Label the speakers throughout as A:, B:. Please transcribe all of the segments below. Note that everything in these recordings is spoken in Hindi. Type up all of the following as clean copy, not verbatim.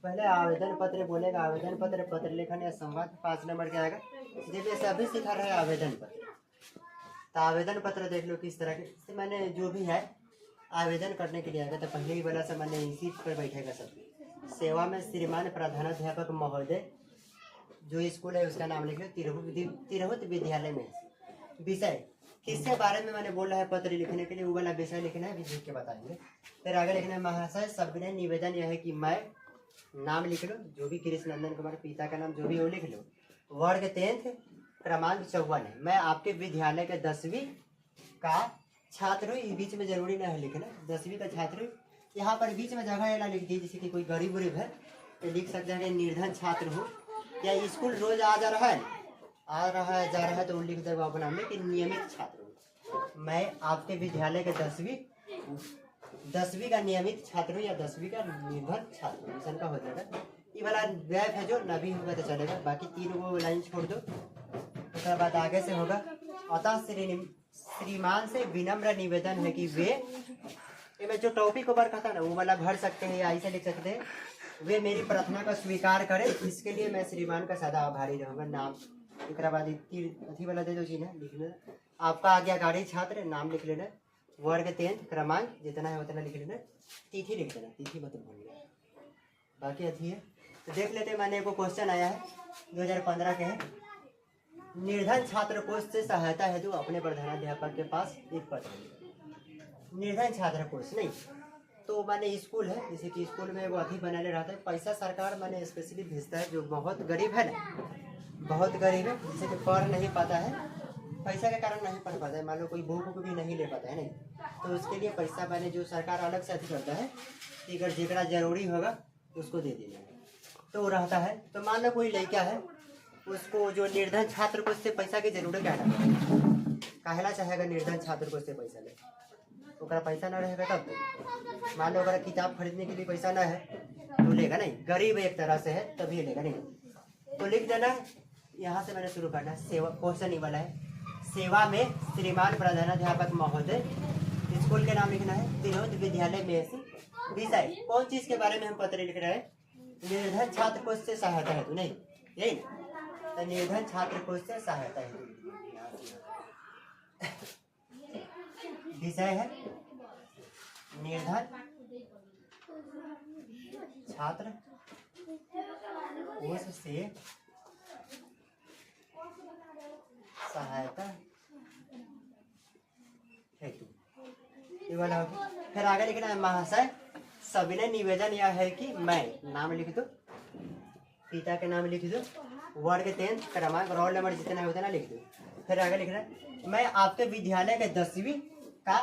A: पहले आवेदन पत्र बोलेगा, आवेदन पत्र, पत्र लेखन या संवाद 5 नंबर के आएगा। देखिए सभी सिखा रहा है आवेदन पत्र। तो आवेदन पत्र देख लो किस तरह के, मैंने जो भी है आवेदन करने के लिए आएगा तो पहले ही वाला से मैंने इसी पर बैठेगा सब। सेवा में श्रीमान प्रधानाध्यापक महोदय, जो स्कूल है उसका नाम लिख लो, तिरहुत विद्यालय में। विषय किसके बारे में मैंने बोला है पत्र लिखने के लिए, वो वाला विषय लिखना है, लिख के बताएंगे। फिर आगे लिखना है महाशय सविनय निवेदन यह है कि मैं, नाम लिख लो जो भी, कृष्ण नंदन कुमार, पिता का नाम जो भी वो लिख लो। वर्ग 10th क्रमांक 54 है। मैं आपके विद्यालय के 10वीं का छात्र हूँ। ये बीच में जरूरी नहीं है लिखना, 10वीं का छात्र हूँ। यहाँ पर बीच में जगह ये ना लिख दी, जैसे कि कोई गरीब उरीब है तो लिख सकते हैं निर्धन छात्र हूँ। या स्कूल रोज आ जा रहा है, आ रहा है जा रहा है तो लिख देगा अपना में कि नियमित छात्र हूँ। मैं आपके विद्यालय के 10वीं का नियमित छात्र हूँ या 10वीं का निर्धन छात्र हूँ, ऐसा का हो जाएगा। ये वाला गैप है जो नबी होगा तो चलेगा, बाकी 3 वो लाइन छोड़ दो। उसके बाद आगे से होगा अतः श्रीमान से विनम्र निवेदन है कि वे, मैं जो टॉपिक ऊपर कहता ना वो वाला भर सकते हैं या ऐसे लिख सकते हैं, वे मेरी प्रार्थना का स्वीकार करें, इसके लिए मैं श्रीमान का सदा आभारी रहूंगा। नाम एक बाद अथी वाला दे दो चीज है लिख लेना। आपका आज्ञाकारी छात्र नाम लिख लेना। वर्ग 10th क्रमांक जितना है उतना लिख लेना। तिथि लिख देना, तिथि मतलब भूल बाकी अथी है। तो देख लेते हैं, मैंने एक क्वेश्चन आया है 2015 के है। निर्धन छात्र कोष से सहायता हेतु अपने प्रधानाध्यापक के पास एक पत्र। निर्धन छात्र कोष नहीं तो मैंने स्कूल है, जैसे कि स्कूल में वो अथी बनाने रहता है, पैसा सरकार मैंने स्पेशली भेजता है। जो बहुत गरीब है ना, बहुत गरीब है, जैसे कि पढ़ नहीं पाता है, पैसा के कारण नहीं पढ़ पाता है, मान लो कोई बुक भी नहीं ले पाता है नहीं, तो उसके लिए पैसा मैंने जो सरकार अलग से अथी करता है, अगर जितना जरूरी होगा उसको दे देना तो रहता है। तो मान लो कोई लड़का है, उसको जो निर्धन छात्र को उससे पैसा की जरूरत क्या है, कहला चाहेगा निर्धन छात्र को उससे पैसा ले, ओकरा पैसा ना रहेगा तब तो। मान लो अगर किताब खरीदने के लिए पैसा ना है तो लेगा नहीं, गरीब एक तरह से है तभी लेगा नहीं। तो लिख देना है, यहाँ से मैंने शुरू करना है। सेवा क्वेश्चन ही वाला है, सेवा में श्रीमान प्रधानाध्यापक महोदय, स्कूल के नाम लिखना है, तिरहुत विद्यालय में ऐसी। विषय कौन चीज के बारे में हम पत्र लिख रहे हैं, निर्धन छात्र कोष से सहायता है तो नहीं, यही तो निर्धन छात्र कोष से सहायता है। विषय है निर्धन छात्र कोष से सहायता हेतु, ये वाला होगा। फिर आगे लिखना है महाशय सविनय निवेदन यह है कि मैं, नाम लिख दो, पिता के नाम लिख दो, वर्ग 10th क्रमांक, रोल नंबर जितना है उतना लिख दो। फिर आगे लिखना है मैं आपके विद्यालय के 10वीं का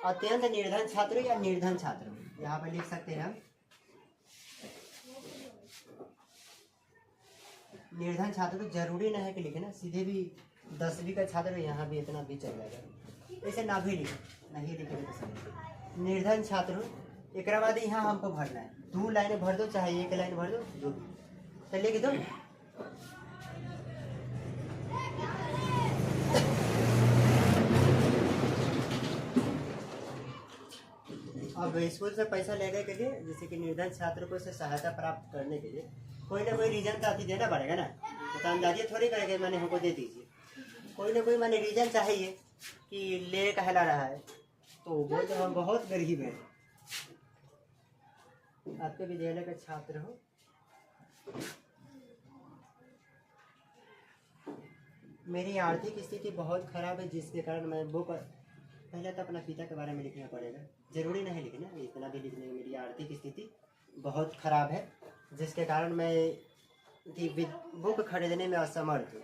A: अत्यंत निर्धन छात्र या निर्धन छात्र हूँ, यहाँ पे लिख सकते हैं हम निर्धन छात्र को, जरूरी नहीं है कि लिखे ना, सीधे भी 10वीं का छात्र यहाँ भी इतना भी चल जाएगा, ऐसे ना भी लिखे, नहीं लिखे तो निर्धन छात्र हूँ। एक बाद यहाँ हमको भरना है, 2 लाइन भर दो चाहे 1 लाइन भर दो, जो तो लिख दो। अब स्कूल से पैसा लेने के लिए, जैसे कि निर्धन छात्र को से सहायता प्राप्त करने के लिए कोई ना कोई रीजन तो देना पड़ेगा ना, तो अंदाजे थोड़ी करेंगे मैंने हमको दे दीजिए, कोई ना कोई मैंने रीजन चाहिए कि ले कहला रहा है, तो वो तो हम बहुत गरीब हैं, आपके विद्यालय का छात्र हो, मेरी आर्थिक स्थिति बहुत खराब है जिसके कारण मैं बुक, पहले तो अपना पिता के बारे में लिखना पड़ेगा, जरूरी नहीं लिखना, इतना भी लिखने में मेरी आर्थिक स्थिति बहुत खराब है जिसके कारण मैं बुक खरीदने में असमर्थ हूँ।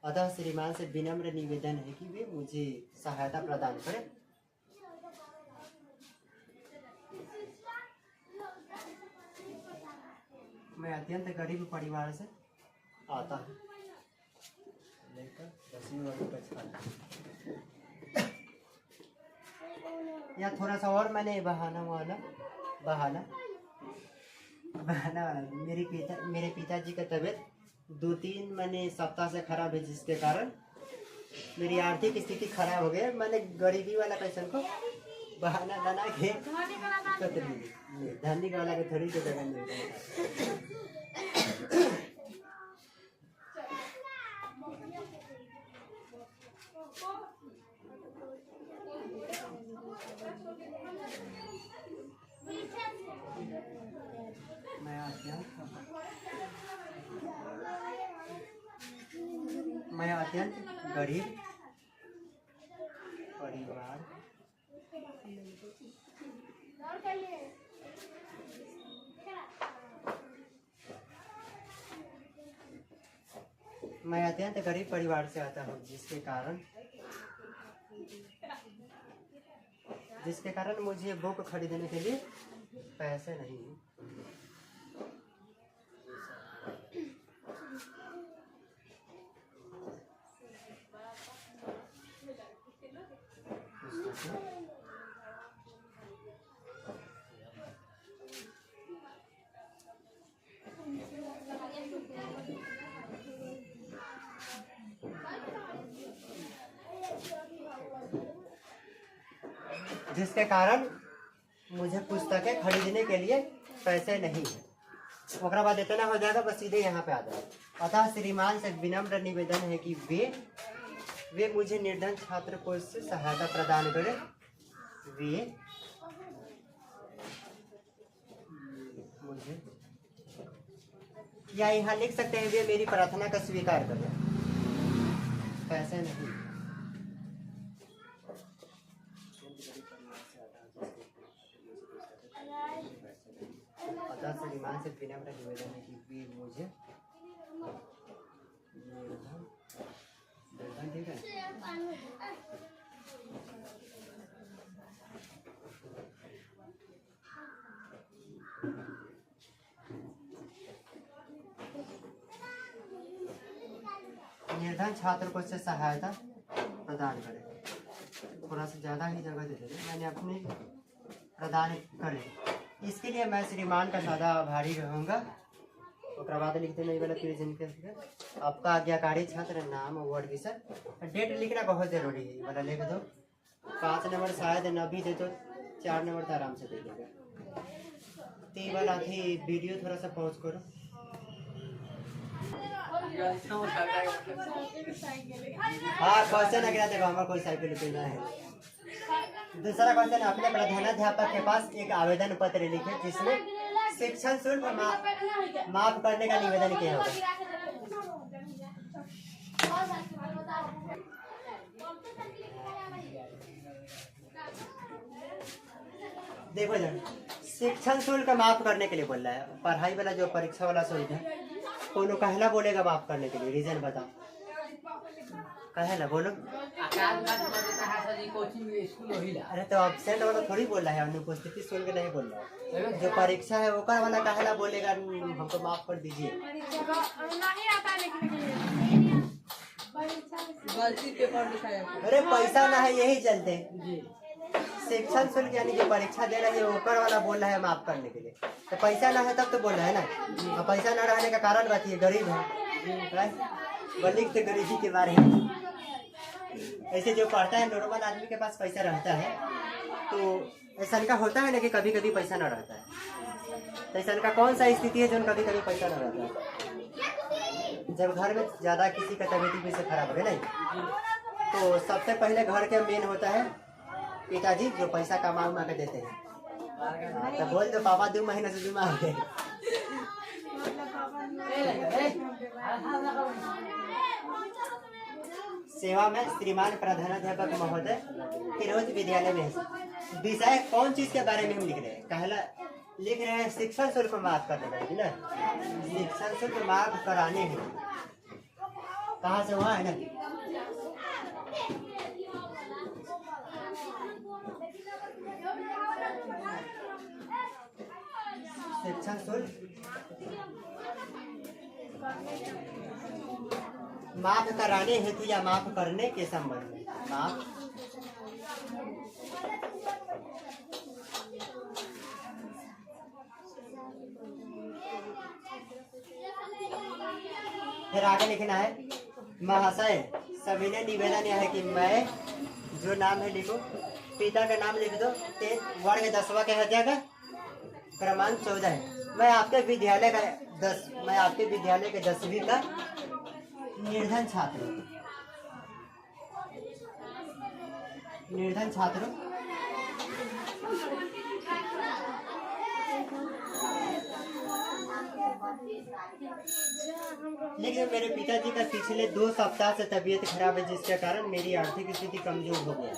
A: अतः श्रीमान से विनम्र निवेदन है कि वे मुझे सहायता प्रदान करें। मैं अत्यंत गरीब परिवार से आता हूँ, लेकर 10वीं वर्ग का छात्र। या थोड़ा सा और मैंने बहाना वाला मेरे पिताजी का तबीयत 2-3 महीने सप्ताह से खराब है जिसके कारण मेरी आर्थिक स्थिति खराब हो गई। मैंने गरीबी वाला पैसा को बहाना बना के धनी का वाला के थोड़ी के जगह नहीं। मैं अत्यंत गरीब परिवार से आता हूँ, जिसके कारण मुझे बुक खरीदने के लिए पैसे नहीं हैं। जिसके कारण मुझे पुस्तकें खरीदने के लिए पैसे नहीं है। ओकरा बाद इतना हो जाएगा, बस सीधे यहाँ पे आ जाए। अतः श्रीमान से विनम्र निवेदन है कि वे मुझे निर्धन छात्र को से सहायता प्रदान करें। वे मुझे, या यहाँ लिख सकते हैं, वे मेरी प्रार्थना का स्वीकार करें। पैसे नहीं। श्रीमान से विनम्र निवेदन है कि वे मुझे ठीक है। निर्धन छात्र को से सहायता प्रदान करें। थोड़ा सा ज्यादा ही जगह दे दें, मैंने अपनी प्रदान करें। इसके लिए मैं श्रीमान का सदा आभारी रहूँगा। उसके बाद लिखते नहीं वाला प्रेजेंट आपका आज्ञाकारी छात्र नाम वर्ड विषय डेट लिखना बहुत जरूरी है। वाला लिख दो। 5 नंबर शायद न भी दे तो 4 नंबर तो आराम से दे देगा। 3 वाला थी वीडियो थोड़ा सा पॉज करो। हाँ क्वेश्चन अगर देखो हमारा कोई साइकिल पीना है। दूसरा क्वेश्चन, अपने प्रधानाध्यापक के पास एक आवेदन पत्र लिखे जिसमें शिक्षण शुल्क माफ करने का निवेदन किया होगा। देखो जन, शिक्षण शुल्क माफ करने के लिए बोल रहा है। पढ़ाई वाला जो परीक्षा वाला शुल्क है, कौन कहला बोलेगा माफ करने के लिए? रीजन बताओ, कहला बोलो। अरे तो एब्सेंट वाला थोड़ी बोल रहा है, अनुपस्थिति शुल्क नहीं बोल रहा है। जो परीक्षा है वो वाला कहला बोलेगा हमको माफ कर दीजिए। अरे पैसा ना है यही चलते। शिक्षण शुल्क यानी जो परीक्षा दे रही है वो वाला बोल रहा है माफ करने के लिए। तो पैसा ना है तब तो बोल रहा है ना। और पैसा न रहने का कारण बताइए, गरीब है। बल्कि तो गरीबी के बारे में ऐसे जो पढ़ता है नॉर्मल आदमी के पास पैसा रहता है, तो ऐसा का होता है ना कि कभी कभी पैसा न रहता है। तो ऐसा का कौन सा स्थिति है जो कभी कभी पैसा न रहता है? जब घर में ज्यादा किसी का तबीयत से खराब है नहीं, तो सबसे पहले घर के मेन होता है पिताजी, जो पैसा कमा उमा के देते हैं। तो बोल दो पापा 2 महीने से बीमार है। सेवा में श्रीमान प्रधानाध्यापक महोदय तिरहुत विद्यालय में विषय कौन चीज के बारे में हम लिख रहे हैं? कहला लिख रहे हैं शिक्षण शुल्क माफ करने का ना। शिक्षण शुल्क माफ कराने हैं। कहाँ से हुआ है ना? शिक्षण शुल्क माफ कराने हेतु या माफ करने के संबंध में। माफ फिर आगे लिखना है, महाशय सविनय निवेदन यह है कि मैं, जो नाम है लिखो, पिता का नाम लिख दो। वर्ग 10वां क्या हो जाएगा? क्रमांक 14 है। मैं आपके विद्यालय के 10वीं का निर्धन छात्र हूँ। निर्धन छात्र लेकिन मेरे पिताजी का पिछले 2 सप्ताह से तबीयत खराब है, जिसके कारण मेरी आर्थिक स्थिति कमजोर हो गया।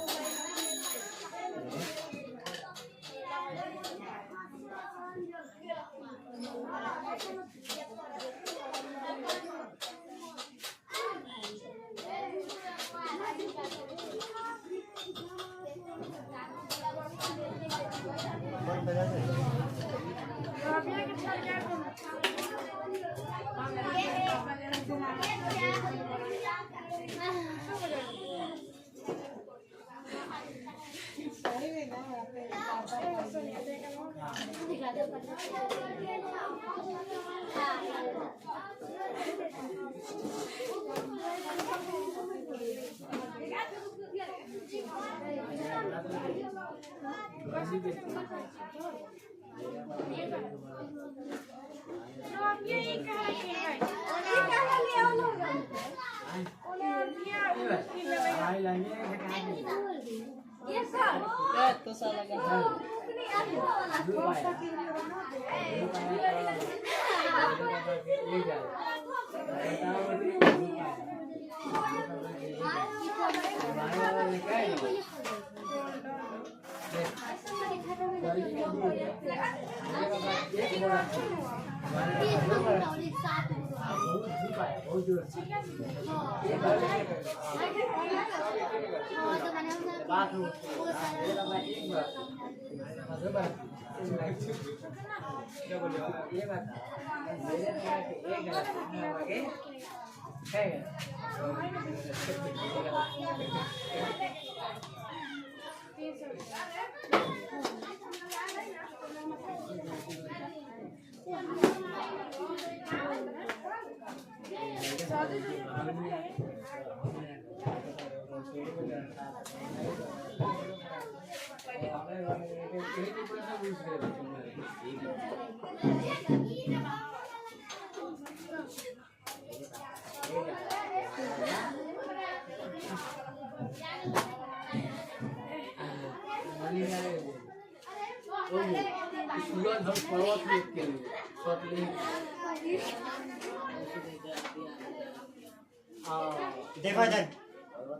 A: देखो जन,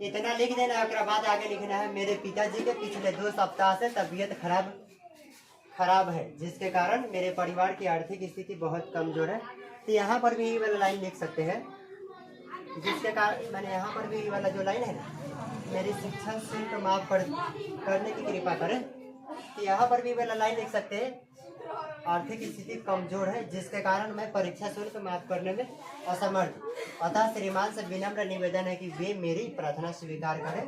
A: इतना लिख देना। उसके बाद आगे लिखना है, मेरे पिताजी के पिछले 2 सप्ताह से तबीयत खराब है, जिसके कारण मेरे परिवार की आर्थिक स्थिति बहुत कमजोर है। तो यहाँ पर भी ये वाला लाइन लिख सकते हैं, जिसके कारण मैंने यहाँ पर भी ये वाला जो लाइन है ना, मेरी शिक्षा शुल्क माफ करने की कृपा करें। तो यहाँ पर भी वाला लाइन लिख सकते हैं, आर्थिक स्थिति कमजोर है, जिसके कारण मैं परीक्षा शुल्क माफ करने में असमर्थ। अतः श्रीमान से विनम्र निवेदन है कि वे मेरी प्रार्थना स्वीकार करें।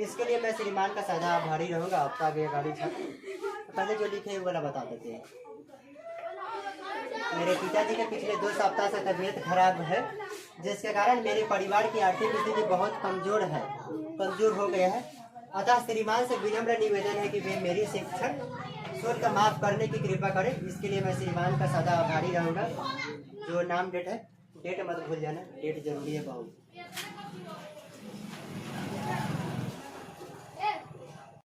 A: इसके लिए मैं श्रीमान का सदा आभारी रहूंगा। अब तक ये गाड़ी पहले जो लिखे वाला बता देते हैं। मेरे पिताजी के पिछले 2 सप्ताह से तबीयत खराब है, जिसके कारण मेरे परिवार की आर्थिक स्थिति बहुत कमजोर हो गया है। अतः श्रीमान से विनम्र निवेदन है कि वे मेरी शिक्षण शुल्क माफ करने की कृपा करें। इसके लिए मैं श्रीमान का सदा आभारी रहूंगा। जो नाम डेट है, डेट मत भूल जाना, डेट जरूरी है बहुत।